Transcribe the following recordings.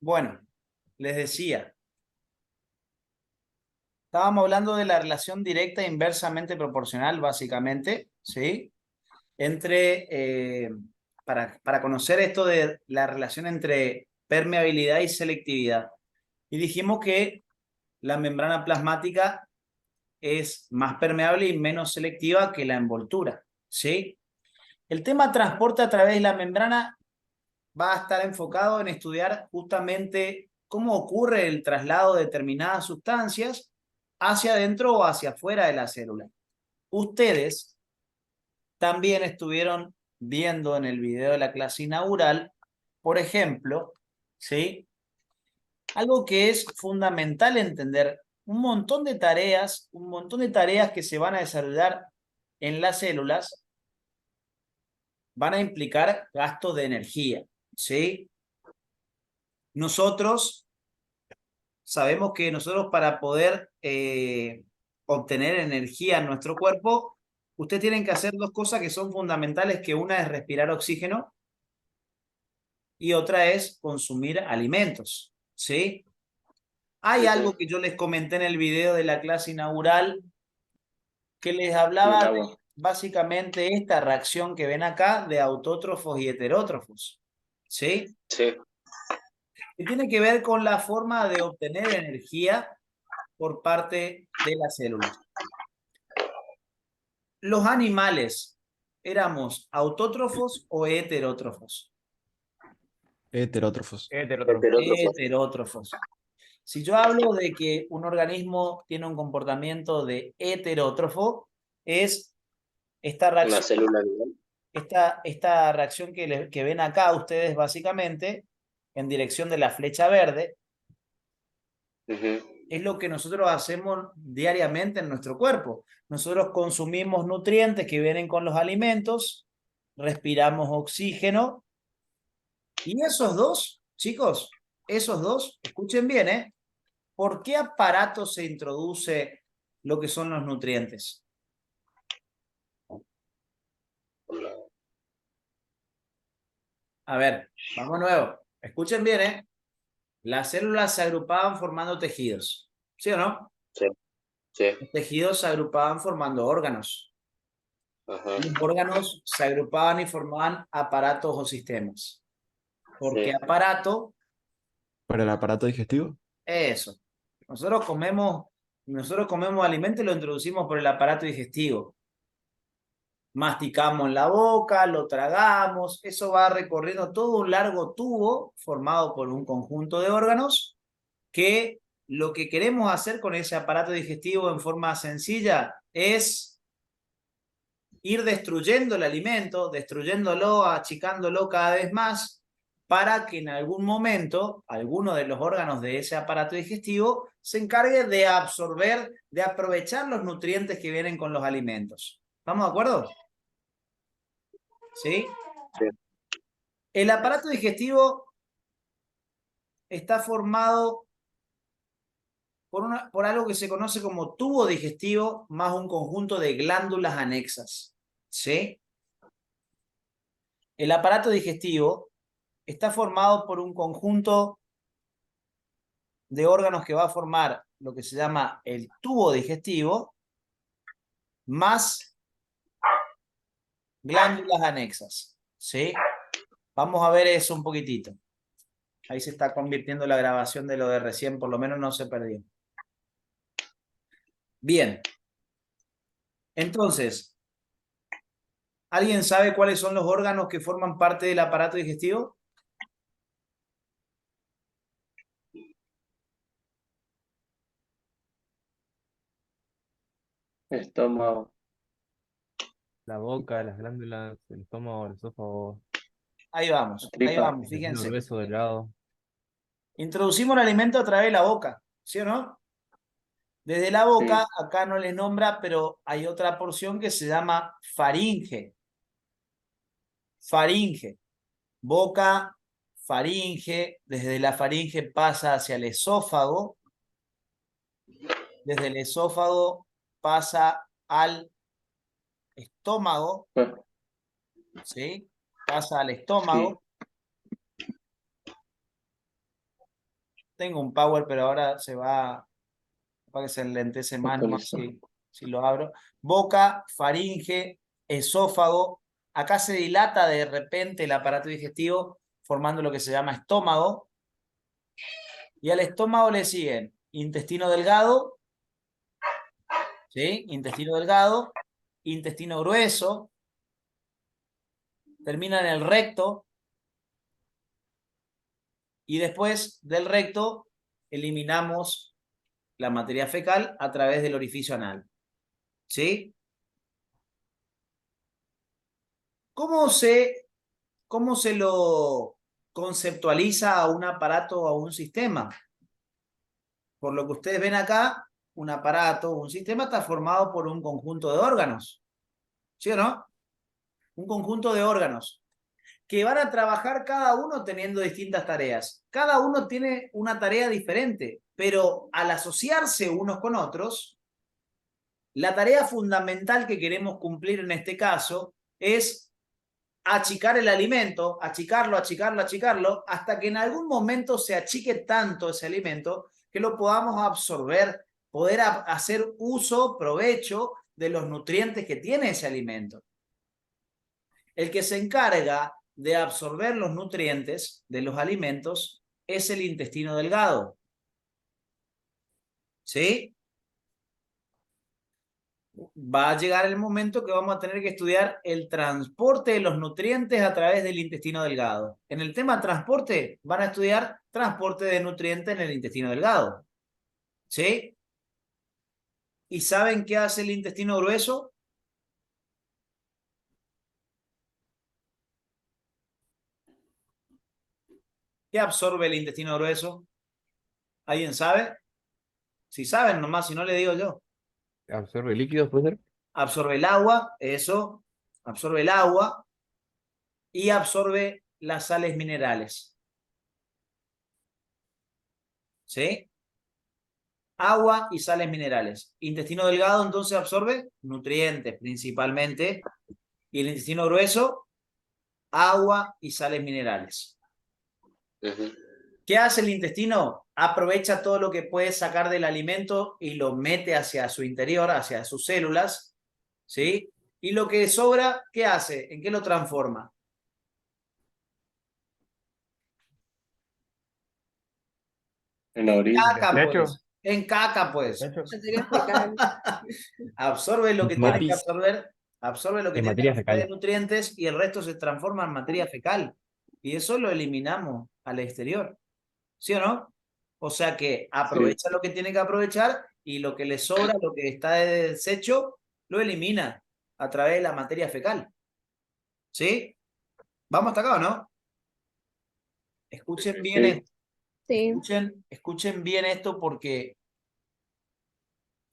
Bueno, les decía, estábamos hablando de la relación directa e inversamente proporcional, básicamente, ¿sí? Para conocer esto de la relación entre permeabilidad y selectividad. Y dijimos que la membrana plasmática es más permeable y menos selectiva que la envoltura, ¿sí? El tema transporte a través de la membrana va a estar enfocado en estudiar justamente cómo ocurre el traslado de determinadas sustancias hacia adentro o hacia afuera de la célula. Ustedes también estuvieron viendo en el video de la clase inaugural, por ejemplo, ¿sí? Algo que es fundamental entender, un montón de tareas que se van a desarrollar en las células van a implicar gasto de energía, ¿sí? Nosotros sabemos que nosotros para poder obtener energía en nuestro cuerpo, ustedes tienen que hacer dos cosas que son fundamentales, que una es respirar oxígeno y otra es consumir alimentos, ¿sí? Hay algo que yo les comenté en el video de la clase inaugural que les hablaba de básicamente esta reacción que ven acá de autótrofos y heterótrofos, ¿sí? Sí. Que tiene que ver con la forma de obtener energía por parte de las células. ¿Los animales éramos autótrofos o heterótrofos? Heterótrofos. Heterótrofos. Si yo hablo de que un organismo tiene un comportamiento de heterótrofo, es esta Una reacción, célula vital. esta reacción que ven acá ustedes básicamente en dirección de la flecha verde, es lo que nosotros hacemos diariamente en nuestro cuerpo. Nosotros consumimos nutrientes que vienen con los alimentos, respiramos oxígeno y esos dos, chicos, esos dos, escuchen bien, ¿eh? ¿Por qué aparato se introduce lo que son los nutrientes? A ver, vamos nuevo. Escuchen bien, ¿eh? Las células se agrupaban formando tejidos, ¿sí o no? Sí, sí. Los tejidos se agrupaban formando órganos. Ajá. Los órganos se agrupaban y formaban aparatos o sistemas. ¿Por qué Sí. aparato? ¿Para el aparato digestivo? Eso. Nosotros comemos alimento y lo introducimos por el aparato digestivo. Masticamos en la boca, lo tragamos, eso va recorriendo todo un largo tubo formado por un conjunto de órganos que lo que queremos hacer con ese aparato digestivo en forma sencilla es ir destruyendo el alimento, destruyéndolo, achicándolo cada vez más, para que en algún momento alguno de los órganos de ese aparato digestivo se encargue de absorber, de aprovechar los nutrientes que vienen con los alimentos. ¿Estamos de acuerdo? ¿Sí? Sí. El aparato digestivo está formado por algo que se conoce como tubo digestivo más un conjunto de glándulas anexas. ¿Sí? El aparato digestivo está formado por un conjunto de órganos que va a formar lo que se llama el tubo digestivo más glándulas anexas. ¿Sí? Vamos a ver eso un poquitito. Ahí se está convirtiendo la grabación de lo de recién, por lo menos no se perdió. Bien. Entonces, ¿alguien sabe cuáles son los órganos que forman parte del aparato digestivo? Estómago. La boca, las glándulas, el estómago, el esófago, Ahí vamos, Tripa. el intestino fíjense. grueso, delgado. Introducimos el alimento a través de la boca, ¿sí o no? Desde la boca, acá no les nombra, pero hay otra porción que se llama faringe. Faringe. Boca, faringe. Desde la faringe pasa hacia el esófago. Desde el esófago pasa al estómago. ¿Sí? Pasa al estómago. Tengo un power, pero ahora se va, para que se enlentece más, no sé si lo abro. Boca, faringe, esófago. Acá se dilata de repente el aparato digestivo, formando lo que se llama estómago. Y al estómago le siguen intestino delgado, ¿sí? Intestino delgado, intestino grueso, termina en el recto, y después del recto eliminamos la materia fecal a través del orificio anal. ¿Sí? ¿Cómo se lo conceptualiza a un aparato o a un sistema? Por lo que ustedes ven acá, un aparato o un sistema está formado por un conjunto de órganos. ¿Sí o no? Un conjunto de órganos que van a trabajar cada uno teniendo distintas tareas. Cada uno tiene una tarea diferente, pero al asociarse unos con otros, la tarea fundamental que queremos cumplir en este caso es achicar el alimento, achicarlo, hasta que en algún momento se achique tanto ese alimento que lo podamos absorber, poder hacer uso, provecho de los nutrientes que tiene ese alimento. El que se encarga de absorber los nutrientes de los alimentos es el intestino delgado. ¿Sí? Va a llegar el momento que vamos a tener que estudiar el transporte de los nutrientes a través del intestino delgado. En el tema transporte van a estudiar transporte de nutrientes en el intestino delgado. ¿Sí? ¿Y saben qué hace el intestino grueso? ¿Qué absorbe el intestino grueso? ¿Alguien sabe? Si saben nomás, si no le digo yo. ¿Absorbe líquidos, puede ser? Absorbe el agua, eso, absorbe el agua y absorbe las sales minerales. ¿Sí? Agua y sales minerales. Intestino delgado entonces absorbe nutrientes principalmente, y el intestino grueso, agua y sales minerales. ¿Qué hace el intestino? Aprovecha todo lo que puede sacar del alimento y lo mete hacia su interior, hacia sus células, ¿sí? Y lo que sobra, ¿qué hace? ¿En qué lo transforma? En la orina. Caca, ¿Desecho? pues. En caca, pues. ¿Desecho? Materia fecal. Absorbe lo que tiene que absorber, absorbe lo que En tiene que materia absorber de fecal. nutrientes, y el resto se transforma en materia fecal. Y eso lo eliminamos al exterior. ¿Sí o no? O sea que aprovecha lo que tiene que aprovechar, y lo que le sobra, lo que está de desecho, lo elimina a través de la materia fecal. ¿Sí? ¿Vamos hasta acá o no? Escuchen bien esto. Sí. Escuchen bien esto, porque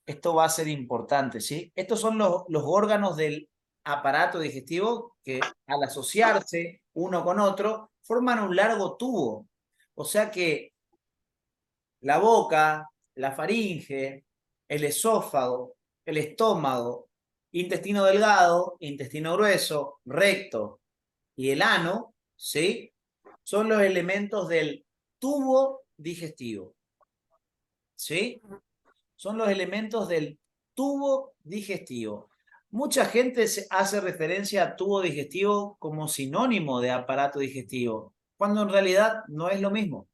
esto va a ser importante, ¿sí? Estos son los órganos del aparato digestivo que, al asociarse uno con otro, forman un largo tubo. O sea que la boca, la faringe, el esófago, el estómago, intestino delgado, intestino grueso, recto y el ano, ¿sí? Son los elementos del tubo digestivo. ¿Sí? Son los elementos del tubo digestivo. Mucha gente hace referencia a tubo digestivo como sinónimo de aparato digestivo, cuando en realidad no es lo mismo.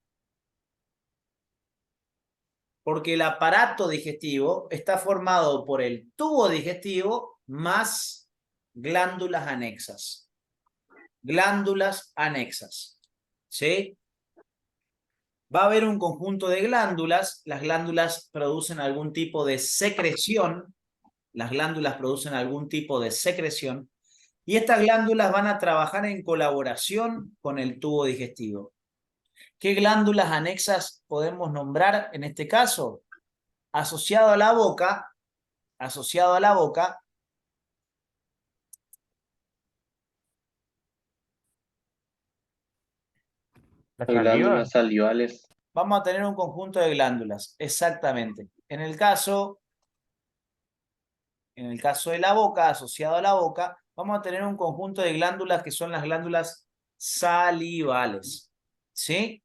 Porque el aparato digestivo está formado por el tubo digestivo más glándulas anexas. Glándulas anexas. ¿Sí? Va a haber un conjunto de glándulas. Las glándulas producen algún tipo de secreción. Las glándulas producen algún tipo de secreción. Y estas glándulas van a trabajar en colaboración con el tubo digestivo. ¿Qué glándulas anexas podemos nombrar en este caso? Asociado a la boca, ¿La saliva? Glándulas salivales. vamos a tener un conjunto de glándulas, exactamente. En el caso de la boca, asociado a la boca, vamos a tener un conjunto de glándulas que son las glándulas salivales. ¿Sí?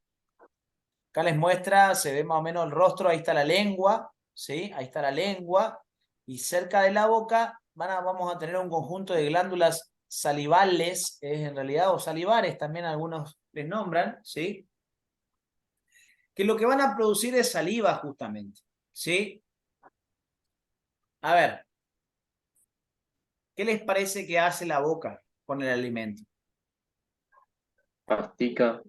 Acá les muestra, se ve más o menos el rostro, ahí está la lengua, ¿sí? Ahí está la lengua. Y cerca de la boca vamos a tener un conjunto de glándulas salivales, en realidad, o salivares, también algunos les nombran, ¿sí? Que lo que van a producir es saliva justamente, ¿sí? A ver, ¿qué les parece que hace la boca con el alimento? Mastica.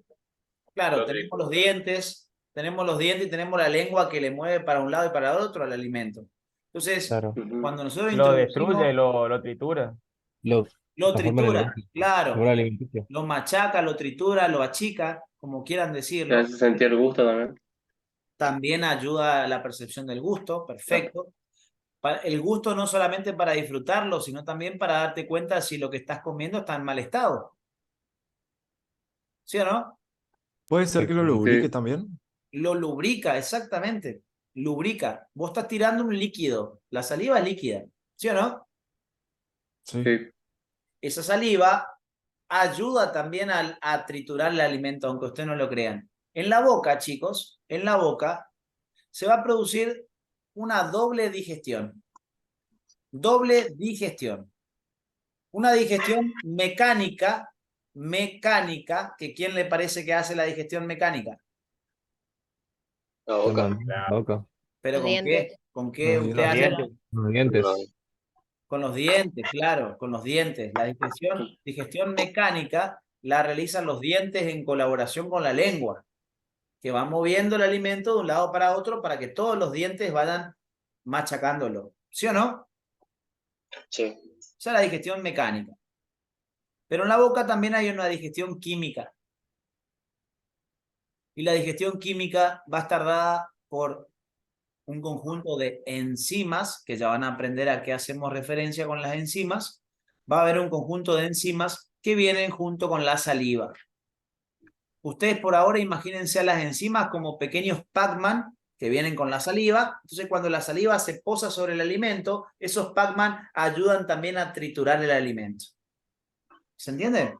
Claro, Lo tenemos los dientes y tenemos la lengua que le mueve para un lado y para el otro al alimento. Entonces, Claro. Ujú. cuando nosotros Lo destruye, introducimos, lo tritura. Lo lo transforma en tritura, alimento. claro, Figura alimenticia. lo machaca, lo tritura, lo achica, como quieran Te decirlo. hace sentir el gusto también. También ayuda a la percepción del gusto, Ah, perfecto. El gusto no solamente para disfrutarlo, sino también para darte cuenta si lo que estás comiendo está en mal estado. ¿Sí o no? ¿Puede ser que lo lubrique sí, también? Lo lubrica, exactamente. Lubrica. Vos estás tirando un líquido. La saliva es líquida. ¿Sí o no? Sí. sí. Esa saliva ayuda también a triturar el alimento, aunque ustedes no lo crean. En la boca, chicos, en la boca se va a producir una doble digestión. Doble digestión. Una digestión mecánica, que ¿quién le parece que hace la digestión mecánica? La La boca. mandíbula, la boca. ¿Pero Los con dientes. qué? ¿Con qué Los usted Los dientes. hace? dientes. Los dientes. Con los dientes, claro, con los dientes. La digestión mecánica la realizan los dientes en colaboración con la lengua, que va moviendo el alimento de un lado para otro para que todos los dientes vayan machacándolo. ¿Sí o no? Sí. Esa es la digestión mecánica. Pero en la boca también hay una digestión química. Y la digestión química va a estar dada por un conjunto de enzimas, que ya van a aprender a qué hacemos referencia con las enzimas. Va a haber un conjunto de enzimas que vienen junto con la saliva. Ustedes por ahora imagínense a las enzimas como pequeños Pac-Man que vienen con la saliva. Entonces, cuando la saliva se posa sobre el alimento, esos Pac-Man ayudan también a triturar el alimento. ¿Se entiende?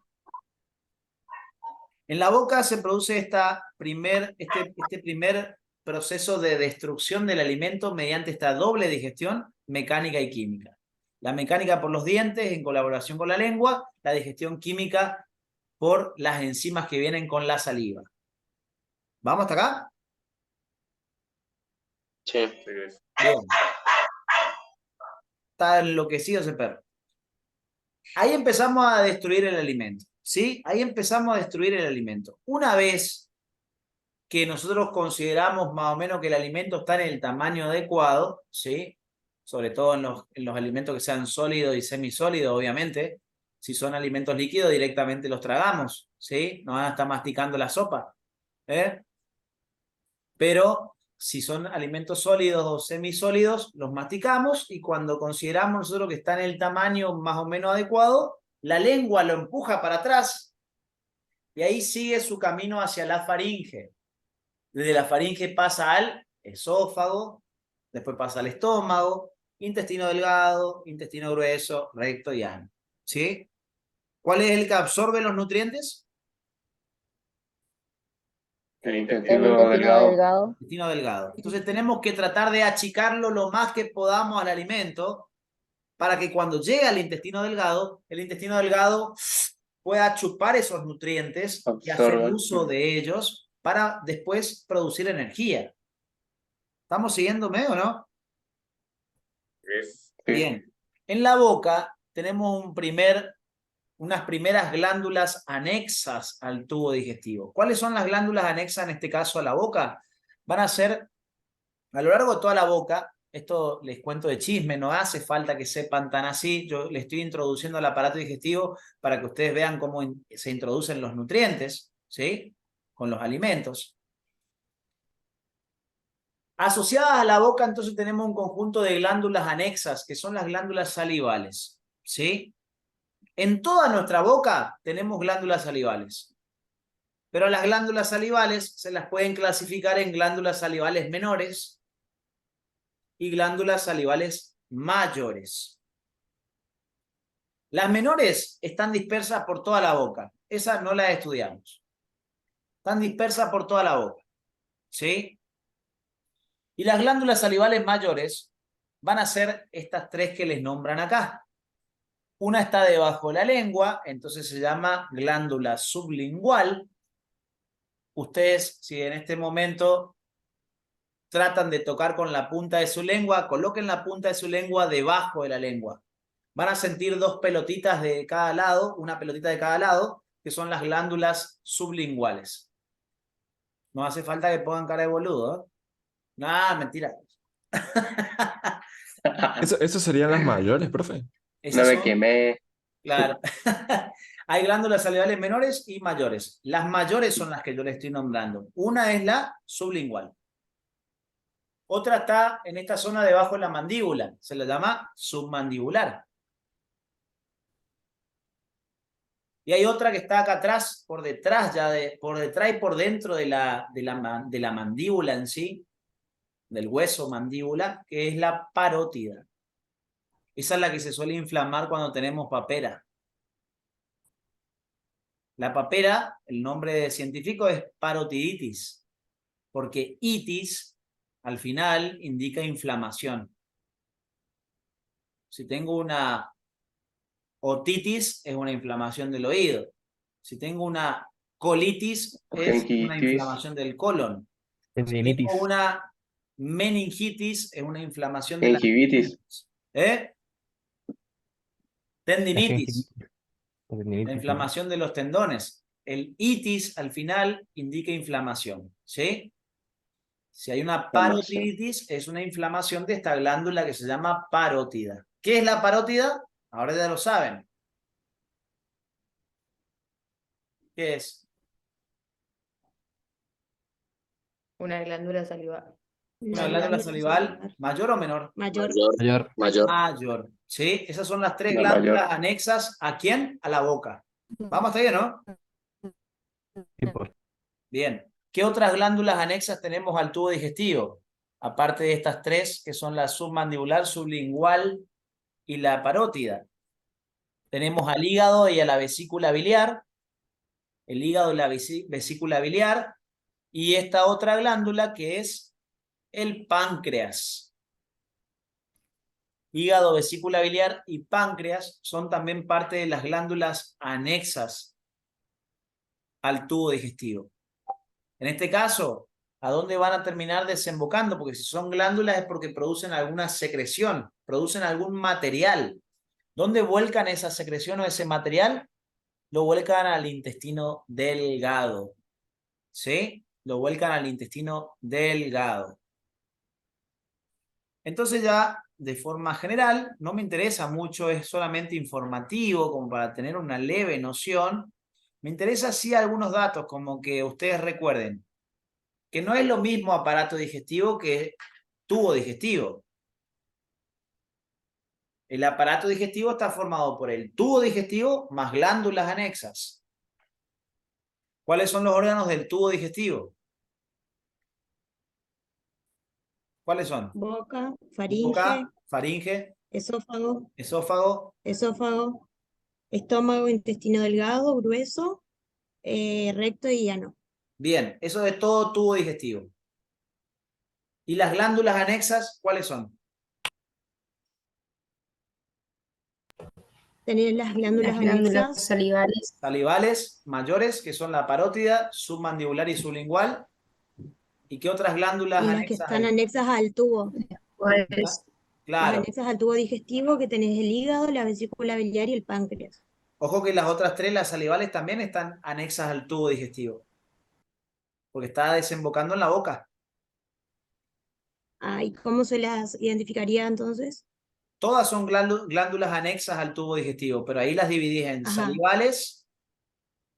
En la boca se produce este primer proceso de destrucción del alimento mediante esta doble digestión mecánica y química. La mecánica por los dientes en colaboración con la lengua, la digestión química por las enzimas que vienen con la saliva. ¿Vamos hasta acá? Sí. Bien. Está enloquecido ese perro. Ahí empezamos a destruir el alimento, ¿sí? Ahí empezamos a destruir el alimento. Una vez que nosotros consideramos más o menos que el alimento está en el tamaño adecuado, ¿sí? Sobre todo en los alimentos que sean sólidos y semisólidos, obviamente. Si son alimentos líquidos, directamente los tragamos, ¿sí? No van a estar masticando la sopa, ¿eh? Pero si son alimentos sólidos o semisólidos, los masticamos y cuando consideramos nosotros que está en el tamaño más o menos adecuado, la lengua lo empuja para atrás y ahí sigue su camino hacia la faringe. Desde la faringe pasa al esófago, después pasa al estómago, intestino delgado, intestino grueso, recto y ano. ¿Sí? ¿Cuál es el que absorbe los nutrientes? El El intestino intestino delgado. delgado. Intestino delgado. Entonces tenemos que tratar de achicarlo lo más que podamos al alimento para que cuando llegue al intestino delgado, el intestino delgado pueda chupar esos nutrientes y hacer Absorbe. uso de ellos para después producir energía. ¿Estamos siguiéndome o no? Sí. Bien. En la boca tenemos unas primeras glándulas anexas al tubo digestivo. ¿Cuáles son las glándulas anexas en este caso a la boca? Van a ser a lo largo de toda la boca. Esto les cuento de chisme, no hace falta que sepan tan así. Yo le estoy introduciendo al aparato digestivo para que ustedes vean cómo se introducen los nutrientes, ¿sí? Con los alimentos. Asociadas a la boca, entonces tenemos un conjunto de glándulas anexas, que son las glándulas salivales, ¿sí? En toda nuestra boca tenemos glándulas salivales, pero las glándulas salivales se las pueden clasificar en glándulas salivales menores y glándulas salivales mayores. Las menores están dispersas por toda la boca, esas no las estudiamos. Están dispersas por toda la boca. ¿sí? Y las glándulas salivales mayores van a ser estas tres que les nombran acá. Una está debajo de la lengua, entonces se llama glándula sublingual. Ustedes, si en este momento tratan de tocar con la punta de su lengua, coloquen la punta de su lengua debajo de la lengua. Van a sentir dos pelotitas de cada lado, una pelotita de cada lado, que son las glándulas sublinguales. No hace falta que pongan cara de boludo, ¿eh? Nah, mentira. Eso serían las mayores, profe. No Esas me son, quemé. claro. Hay glándulas salivales menores y mayores. Las mayores son las que yo le estoy nombrando. Una es la sublingual. Otra está en esta zona debajo de la mandíbula. Se la llama submandibular. Y hay otra que está acá atrás, por detrás, por detrás y por dentro de la mandíbula en sí, del hueso mandíbula, que es la parótida. Esa es la que se suele inflamar cuando tenemos papera. La papera, el nombre científico es parotiditis, porque itis al final indica inflamación. Si tengo una otitis, es una inflamación del oído. Si tengo una colitis, es una Gingivitis. inflamación del colon. Si Tendinitis. tengo una meningitis, es una inflamación de la... Gingivitis. ¿Eh? La Tendinitis, la tendinitis, ¿no? inflamación de los tendones. El itis al final indica inflamación, ¿sí? Si hay una parotiditis, es una inflamación de esta glándula que se llama parótida. ¿Qué es la parótida? Ahora ya lo saben. ¿Qué es? Una glándula salival. Una glándula salival mayor o menor. Mayor. Mayor. Mayor. Mayor. ¿Sí? Esas son las tres La glándulas mayor. anexas. ¿A quién? A la boca. Vamos, está bien, ¿no? Sí, pues. Bien. ¿Qué otras glándulas anexas tenemos al tubo digestivo? Aparte de estas tres, que son la submandibular, sublingual y la parótida. Tenemos al hígado y a la vesícula biliar. El hígado y la vesícula biliar. Y esta otra glándula que es el páncreas. Hígado, vesícula biliar y páncreas son también parte de las glándulas anexas al tubo digestivo. En este caso, ¿a dónde van a terminar desembocando? Porque si son glándulas es porque producen alguna secreción, producen algún material. ¿Dónde vuelcan esa secreción o ese material? Lo vuelcan al intestino delgado. ¿Sí? Lo vuelcan al intestino delgado. Entonces ya, de forma general, no me interesa mucho, es solamente informativo, como para tener una leve noción. Me interesa sí algunos datos, como que ustedes recuerden que no es lo mismo aparato digestivo que tubo digestivo. El aparato digestivo está formado por el tubo digestivo más glándulas anexas. ¿Cuáles son los órganos del tubo digestivo? ¿Cuáles son? Boca, faringe, Boca, faringe, esófago, esófago, estómago, intestino delgado, grueso, recto y ano. bien, eso es todo tubo digestivo. ¿Y las glándulas anexas, cuáles son? Tener las glándulas anexas, salivales. Salivales mayores, que son la parótida, submandibular y sublingual. ¿Y qué otras glándulas y las que anexas están hay? anexas al tubo. Pues, Las Claro. anexas al tubo digestivo, que tenés el hígado, la vesícula biliar y el páncreas. Ojo que las otras tres, las salivales, también están anexas al tubo digestivo. Porque está desembocando en la boca. ¿Y cómo se las identificaría entonces? Todas son glándulas anexas al tubo digestivo, pero ahí las dividís en Ajá. salivales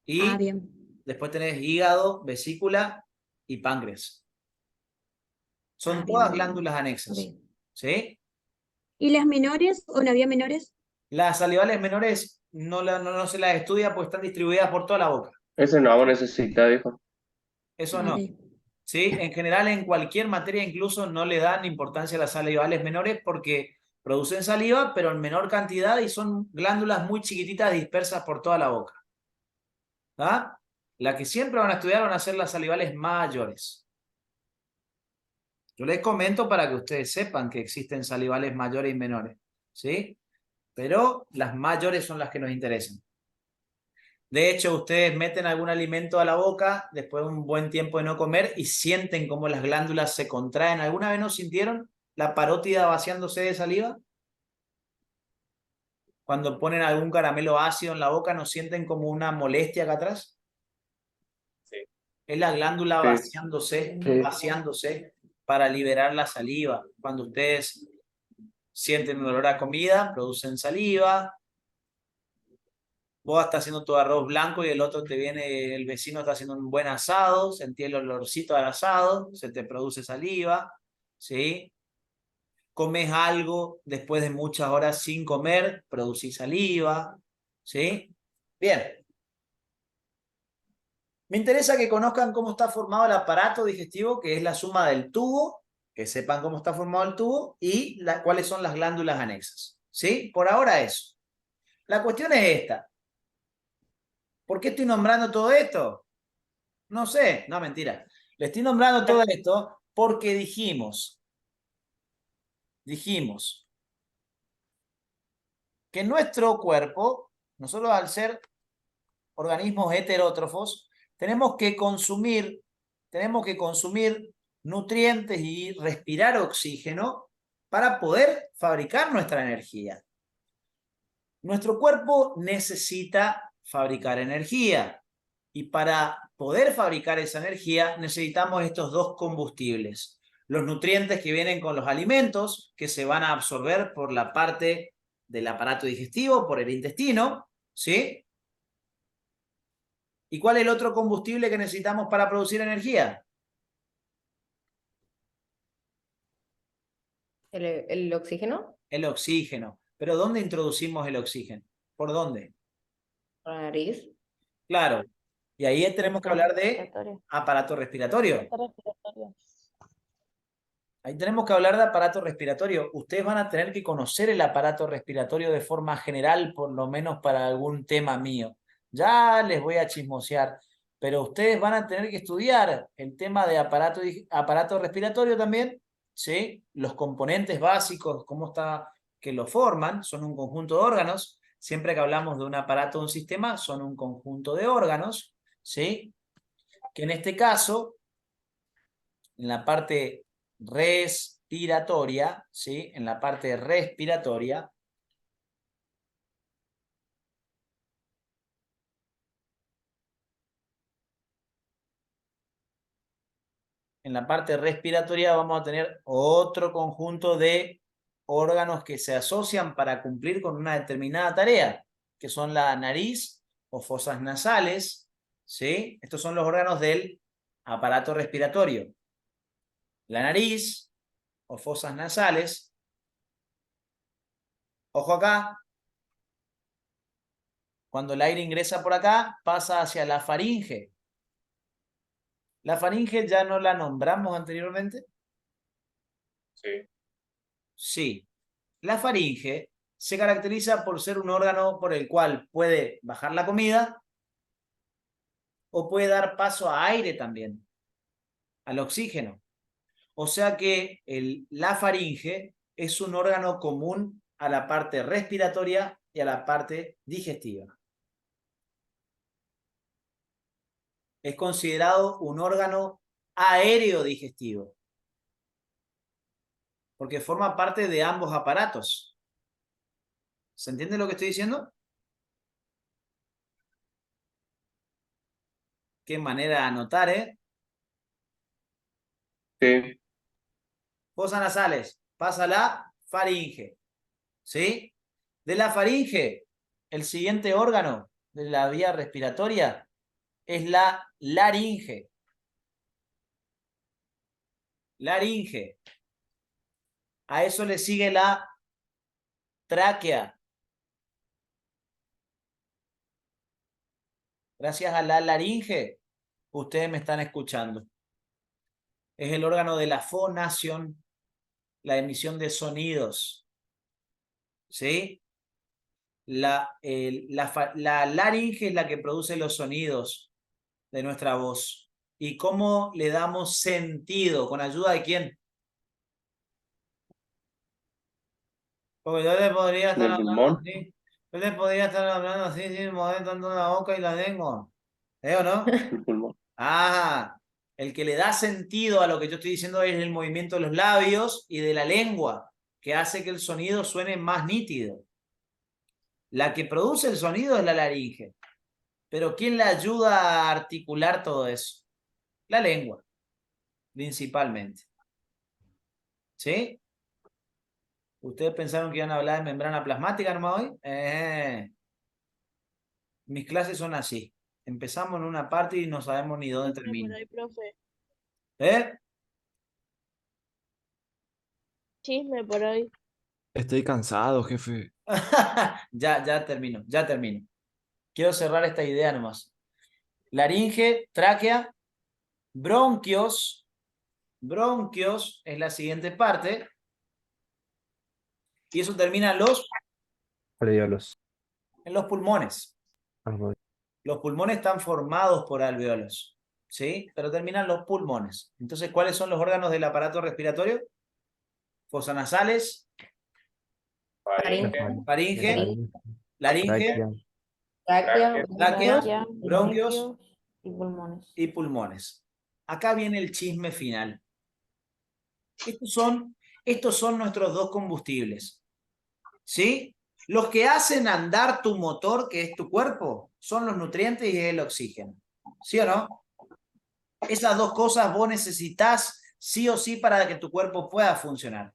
y Bien. después tenés hígado, vesícula y páncreas. Son Bien, todas bien. glándulas anexas. Ok. ¿Sí? ¿Y las menores o no había menores? Las salivales menores no se las estudia porque están distribuidas por toda la boca. Ese no vamos a necesitar, dijo. Eso no. Ok. ¿Sí? En general, en cualquier materia incluso no le dan importancia a las salivales menores porque producen saliva, pero en menor cantidad y son glándulas muy chiquititas dispersas por toda la boca. ¿Ah? La que siempre van a estudiar van a ser las salivales mayores. Yo les comento para que ustedes sepan que existen salivales mayores y menores, ¿sí? Pero las mayores son las que nos interesan. De hecho, ustedes meten algún alimento a la boca después de un buen tiempo de no comer y sienten cómo las glándulas se contraen. ¿Alguna vez no sintieron la parótida vaciándose de saliva? Cuando ponen algún caramelo ácido en la boca, ¿no sienten como una molestia acá atrás? Sí. Es la glándula Sí. vaciándose para liberar la saliva. Cuando ustedes sienten un olor a comida, producen saliva. Vos estás haciendo tu arroz blanco y el otro te viene, el vecino está haciendo un buen asado, sentí el olorcito al asado, se te produce saliva, ¿sí? Comes algo después de muchas horas sin comer, producís saliva, ¿sí? Bien. Me interesa que conozcan cómo está formado el aparato digestivo, que es la suma del tubo, que sepan cómo está formado el tubo y cuáles son las glándulas anexas, ¿sí? Por ahora eso. La cuestión es esta. ¿Por qué estoy nombrando todo esto? No sé, no, mentira. Le estoy nombrando todo esto porque dijimos que nuestro cuerpo, nosotros al ser organismos heterótrofos, tenemos que consumir nutrientes y respirar oxígeno para poder fabricar nuestra energía. Nuestro cuerpo necesita fabricar energía y para poder fabricar esa energía necesitamos estos dos combustibles. Los nutrientes que vienen con los alimentos, que se van a absorber por la parte del aparato digestivo, por el intestino, ¿sí? ¿Y cuál es el otro combustible que necesitamos para producir energía? ¿El oxígeno? El oxígeno. ¿Pero dónde introducimos el oxígeno? ¿Por dónde? ¿Por la nariz? Claro. Y ahí tenemos que hablar de Respiratorio. aparato respiratorio. Respiratorio. Ahí tenemos que hablar de aparato respiratorio. Ustedes van a tener que conocer el aparato respiratorio de forma general, por lo menos para algún tema mío. Ya les voy a chismosear, pero ustedes van a tener que estudiar el tema de aparato respiratorio también, ¿sí? Los componentes básicos, cómo está que lo forman, son un conjunto de órganos. Siempre que hablamos de un aparato o un sistema, son un conjunto de órganos, ¿sí? Que en este caso, en la parte respiratoria, ¿sí? En la parte respiratoria, vamos a tener otro conjunto de órganos que se asocian para cumplir con una determinada tarea, que son la nariz o fosas nasales, ¿sí? Estos son los órganos del aparato respiratorio. La nariz o fosas nasales. Ojo acá. Cuando el aire ingresa por acá, pasa hacia la faringe. ¿La faringe ya no la nombramos anteriormente? Sí. Sí. La faringe se caracteriza por ser un órgano por el cual puede bajar la comida o puede dar paso a aire también, al oxígeno. O sea que la faringe es un órgano común a la parte respiratoria y a la parte digestiva. Es considerado un órgano aéreo digestivo, porque forma parte de ambos aparatos. ¿Se entiende lo que estoy diciendo? Qué manera de anotar, ¿eh? Sí. Fosas nasales, pasa la faringe, ¿sí? De la faringe, el siguiente órgano de la vía respiratoria es la laringe. Laringe. A eso le sigue la tráquea. Gracias a la laringe, ustedes me están escuchando. Es el órgano de la fonación, la emisión de sonidos. ¿Sí? La laringe es la que produce los sonidos de nuestra voz. ¿Y cómo le damos sentido? ¿Con ayuda de quién? Porque yo le podría estar Del hablando pulmón. así. Yo le podría estar hablando así, sin mover tanto la boca y la lengua. ¿O no? El pulmón. Ah, el que le da sentido a lo que yo estoy diciendo es el movimiento de los labios y de la lengua, que hace que el sonido suene más nítido. La que produce el sonido es la laringe. Pero ¿quién le ayuda a articular todo eso? La lengua, principalmente. ¿Sí? ¿Ustedes pensaron que iban a hablar de membrana plasmática nomás hoy? Mis clases son así. Empezamos en una parte y no sabemos ni dónde Por termina. ahí, profe. ¿Eh? Chisme por hoy. Estoy cansado, jefe. Ya termino, ya termino. Quiero cerrar esta idea nomás. Laringe, tráquea, bronquios. Bronquios es la siguiente parte. Y eso termina Alveolos. en los pulmones. Algo- Los pulmones están formados por alveolos, ¿sí? Pero terminan los pulmones. Entonces, ¿cuáles son los órganos del aparato respiratorio? Fosas nasales, Faringe, faringe, Faringe, laringe, tráquea, tráquea, bronquios bronquios y pulmones. y pulmones. Acá viene el chisme final. Estos son nuestros dos combustibles, ¿sí? Los que hacen andar tu motor, que es tu cuerpo, son los nutrientes y el oxígeno. ¿Sí o no? Esas dos cosas vos necesitas sí o sí para que tu cuerpo pueda funcionar.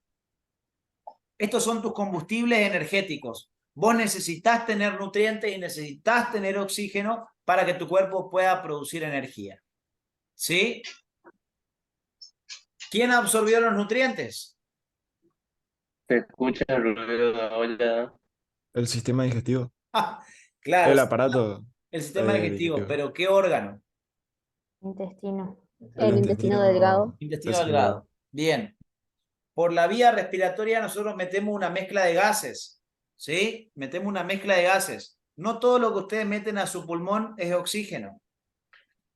Estos son tus combustibles energéticos. Vos necesitas tener nutrientes y necesitas tener oxígeno para que tu cuerpo pueda producir energía. ¿Sí? ¿Quién absorbió los nutrientes? Se escucha el ruido de la olla. El sistema digestivo. Claro, El aparato el sistema digestivo, digestivo. pero ¿qué órgano? Intestino. El Intestino delgado. Intestino delgado. delgado. Bien. Por la vía respiratoria nosotros metemos una mezcla de gases, ¿sí? Metemos una mezcla de gases. No todo lo que ustedes meten a su pulmón es oxígeno.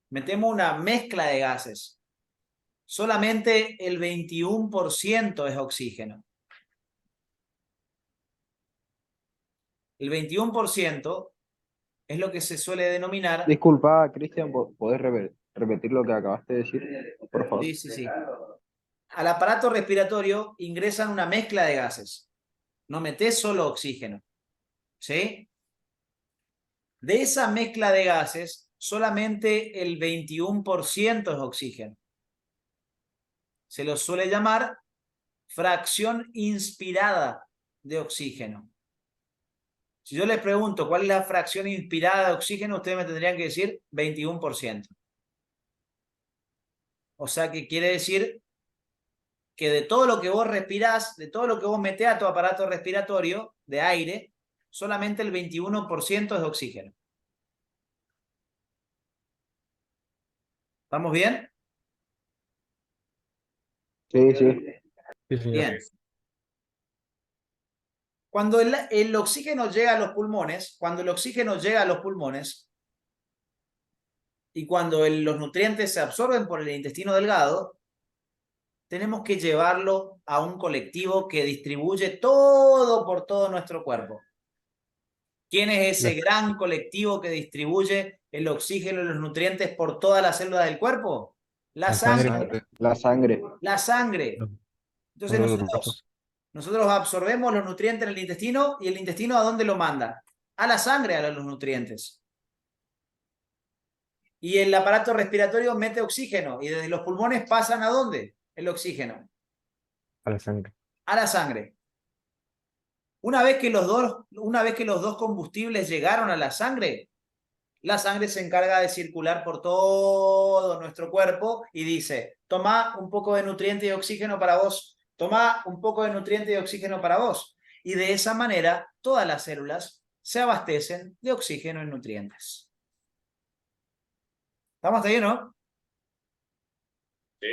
Metemos una mezcla de gases. Solamente el 21% es oxígeno. El 21% es lo que se suele denominar... Disculpa, Cristian, ¿podés repetir lo que acabaste de decir, por favor? Sí. Al aparato respiratorio ingresan una mezcla de gases. No metés solo oxígeno, ¿sí? De esa mezcla de gases, solamente el 21% es oxígeno. Se lo suele llamar fracción inspirada de oxígeno. Si yo les pregunto cuál es la fracción inspirada de oxígeno, ustedes me tendrían que decir 21%. O sea que quiere decir que de todo lo que vos respirás, de todo lo que vos metés a tu aparato respiratorio de aire, solamente el 21% es oxígeno. ¿Estamos bien? Sí, sí. Sí, señor. Bien. Cuando el oxígeno llega a los pulmones, y cuando los nutrientes se absorben por el intestino delgado, tenemos que llevarlo a un colectivo que distribuye todo por todo nuestro cuerpo. ¿Quién es ese gran colectivo que distribuye el oxígeno y los nutrientes por todas las células del cuerpo? La La sangre. sangre. La sangre. La sangre. Entonces Los glóbulos. nosotros absorbemos los nutrientes en el intestino y el intestino ¿a dónde lo manda? A la sangre, a los nutrientes. Y el aparato respiratorio mete oxígeno y desde los pulmones pasan ¿a dónde? El oxígeno. A la sangre. A la sangre. Una vez que los dos combustibles llegaron a la sangre se encarga de circular por todo nuestro cuerpo y dice, toma un poco de nutriente y oxígeno para vos, toma un poco de nutriente y oxígeno para vos. Y de esa manera todas las células se abastecen de oxígeno y nutrientes. ¿Estamos hasta ahí, no? Sí.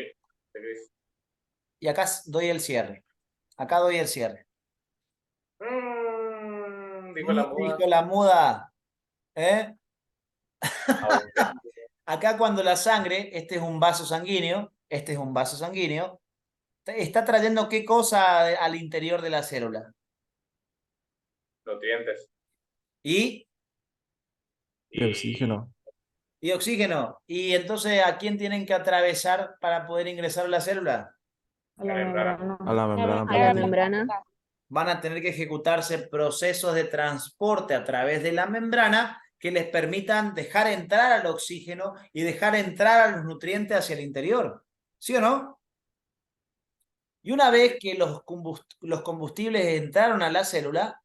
Y acá doy el cierre. Acá doy el cierre. Dijo la muda. Dijo la muda. ¿Eh? Acá cuando la sangre, este es un vaso sanguíneo, está trayendo ¿qué cosa al interior de la célula? nutrientes. Y oxígeno. oxígeno. Y entonces, ¿a quién tienen que atravesar para poder ingresar a la célula? A la membrana. A la membrana A la plasmática. membrana. Van a tener que ejecutarse procesos de transporte a través de la membrana que les permitan dejar entrar al oxígeno y dejar entrar a los nutrientes hacia el interior. ¿Sí o no? Y una vez que los combustibles entraron a la célula,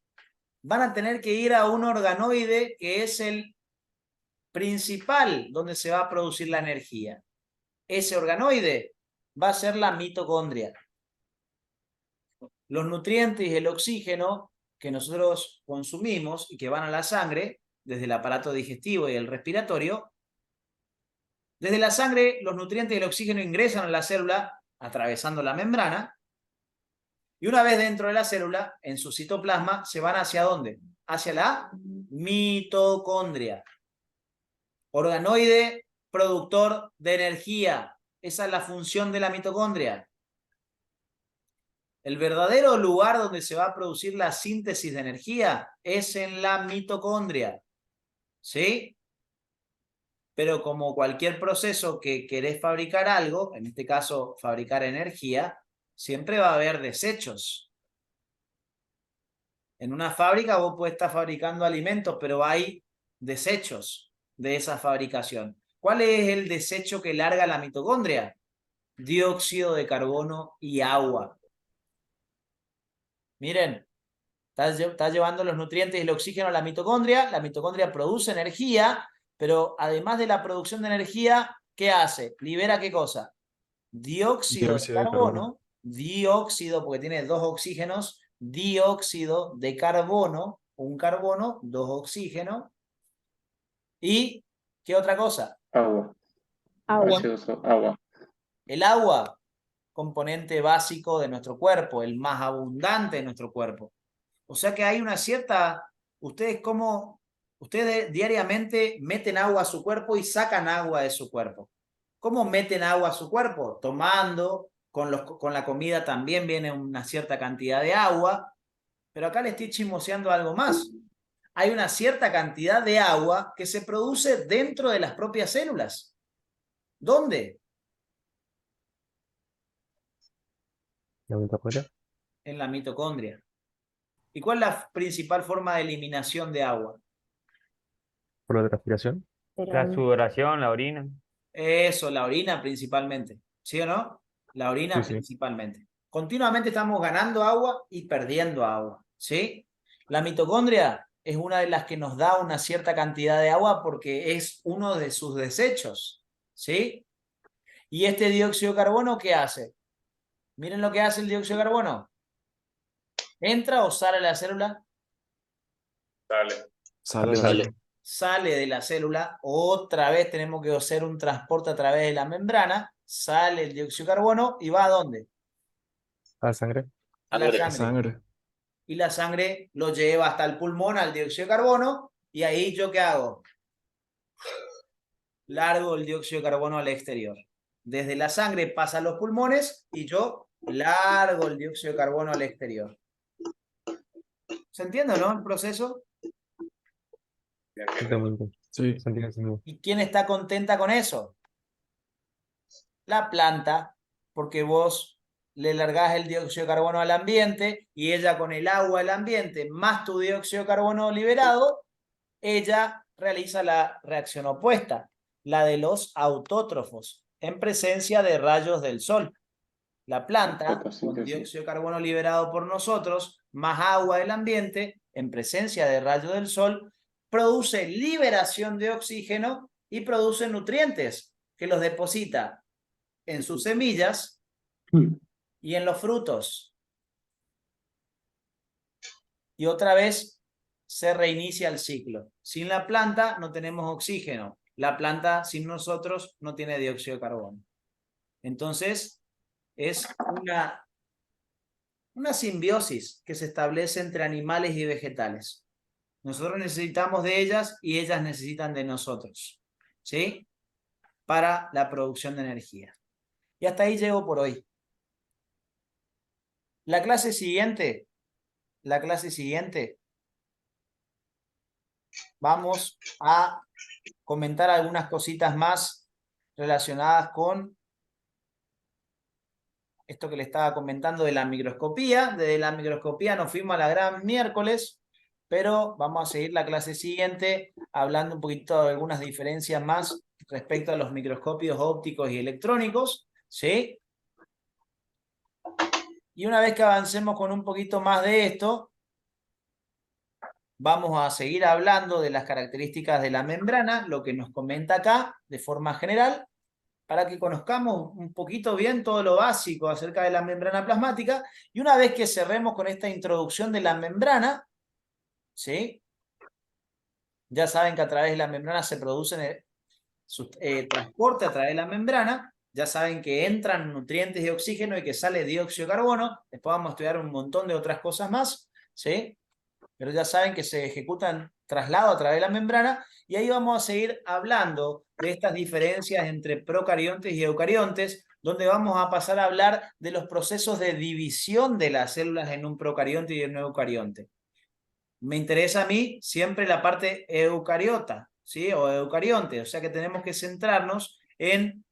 van a tener que ir a un organoide que es el principal donde se va a producir la energía. Ese organoide va a ser la mitocondria. Los nutrientes y el oxígeno que nosotros consumimos y que van a la sangre, desde el aparato digestivo y el respiratorio, desde la sangre los nutrientes y el oxígeno ingresan a la célula atravesando la membrana, y una vez dentro de la célula, en su citoplasma, se van ¿hacia dónde? Hacia la mitocondria. Organoide productor de energía. Esa es la función de la mitocondria. El verdadero lugar donde se va a producir la síntesis de energía es en la mitocondria. ¿Sí? Pero como cualquier proceso que querés fabricar algo, en este caso fabricar energía, siempre va a haber desechos. En una fábrica vos podés estar fabricando alimentos, pero hay desechos de esa fabricación. ¿Cuál es el desecho que larga la mitocondria? Dióxido de carbono y agua. Miren, está llevando los nutrientes y el oxígeno a la mitocondria produce energía, pero además de la producción de energía, ¿qué hace? ¿Libera qué cosa? Dióxido de carbono, dióxido, porque tiene dos oxígenos, dióxido de carbono, un carbono, dos oxígenos, y ¿qué otra cosa? Agua. Agua. Gaseoso, agua. El agua, componente básico de nuestro cuerpo, el más abundante de nuestro cuerpo. O sea que hay una cierta... Ustedes diariamente meten agua a su cuerpo y sacan agua de su cuerpo. ¿Cómo meten agua a su cuerpo? Tomando, con la comida también viene una cierta cantidad de agua, pero acá le estoy chismoseando algo más. Hay una cierta cantidad de agua que se produce dentro de las propias células. ¿Dónde? ¿La mitocondria? En la mitocondria. ¿Y cuál es la principal forma de eliminación de agua? ¿Por la transpiración? Pero sudoración, la orina. Eso, la orina principalmente. ¿Sí o no? La orina Sí, sí. principalmente. Continuamente estamos ganando agua y perdiendo agua. ¿Sí? La mitocondria es una de las que nos da una cierta cantidad de agua porque es uno de sus desechos. ¿Sí? ¿Y este dióxido de carbono qué hace? Miren lo que hace el dióxido de carbono. ¿Entra o sale de la célula? Sale. Sale de la célula, otra vez tenemos que hacer un transporte a través de la membrana, sale el dióxido de carbono y va ¿a dónde? ¿A la sangre? A la La sangre. sangre. Y la sangre lo lleva hasta el pulmón al dióxido de carbono, y ahí ¿yo qué hago? Largo el dióxido de carbono al exterior. Desde la sangre pasa a los pulmones y yo largo el dióxido de carbono al exterior. ¿Se entiende, no? El proceso. Exactamente. Sí. Se entiende, se entiende. ¿Y quién está contenta con eso? La planta, porque vos le largás el dióxido de carbono al ambiente y ella con el agua del ambiente más tu dióxido de carbono liberado, ella realiza la reacción opuesta, la de los autótrofos, en presencia de rayos del sol. La planta, con Fotosíntesis. dióxido de carbono liberado por nosotros, más agua del ambiente, en presencia de rayos del sol, produce liberación de oxígeno y produce nutrientes que los deposita en sus semillas y en los frutos. Y otra vez se reinicia el ciclo. Sin la planta no tenemos oxígeno. La planta sin nosotros no tiene dióxido de carbono. Entonces es una simbiosis que se establece entre animales y vegetales. Nosotros necesitamos de ellas y ellas necesitan de nosotros, ¿sí? Para la producción de energía. Y hasta ahí llego por hoy. La clase siguiente vamos a comentar algunas cositas más relacionadas con esto que le estaba comentando de la microscopía. Desde la microscopía nos fuimos a la gran miércoles, pero vamos a seguir la clase siguiente hablando un poquito de algunas diferencias más respecto a los microscopios ópticos y electrónicos, ¿sí? Y una vez que avancemos con un poquito más de esto, vamos a seguir hablando de las características de la membrana, lo que nos comenta acá de forma general, para que conozcamos un poquito bien todo lo básico acerca de la membrana plasmática. Y una vez que cerremos con esta introducción de la membrana, ¿sí? Ya saben que a través de la membrana se produce transporte a través de la membrana. Ya saben que entran nutrientes de oxígeno y que sale dióxido de carbono. Después vamos a estudiar un montón de otras cosas más, ¿sí? Pero ya saben que se ejecutan traslado a través de la membrana, y ahí vamos a seguir hablando de estas diferencias entre procariontes y eucariontes, donde vamos a pasar a hablar de los procesos de división de las células en un procarionte y en un eucarionte. Me interesa a mí siempre la parte eucariota, ¿sí? O eucarionte, o sea que tenemos que centrarnos en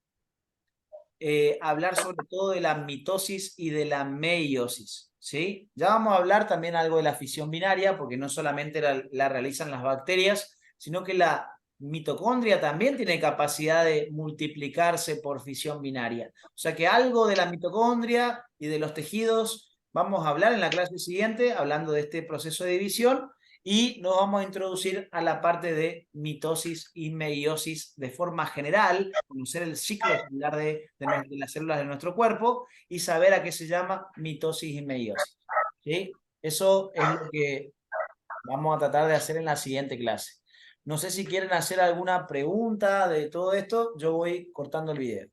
hablar sobre todo de la mitosis y de la meiosis, ¿sí? Ya vamos a hablar también algo de la fisión binaria, porque no solamente la realizan las bacterias, sino que la mitocondria también tiene capacidad de multiplicarse por fisión binaria. O sea que algo de la mitocondria y de los tejidos vamos a hablar en la clase siguiente, hablando de este proceso de división, y nos vamos a introducir a la parte de mitosis y meiosis de forma general, conocer el ciclo celular de las células de nuestro cuerpo y saber a qué se llama mitosis y meiosis, ¿sí? Eso es lo que vamos a tratar de hacer en la siguiente clase. No sé si quieren hacer alguna pregunta de todo esto, yo voy cortando el video.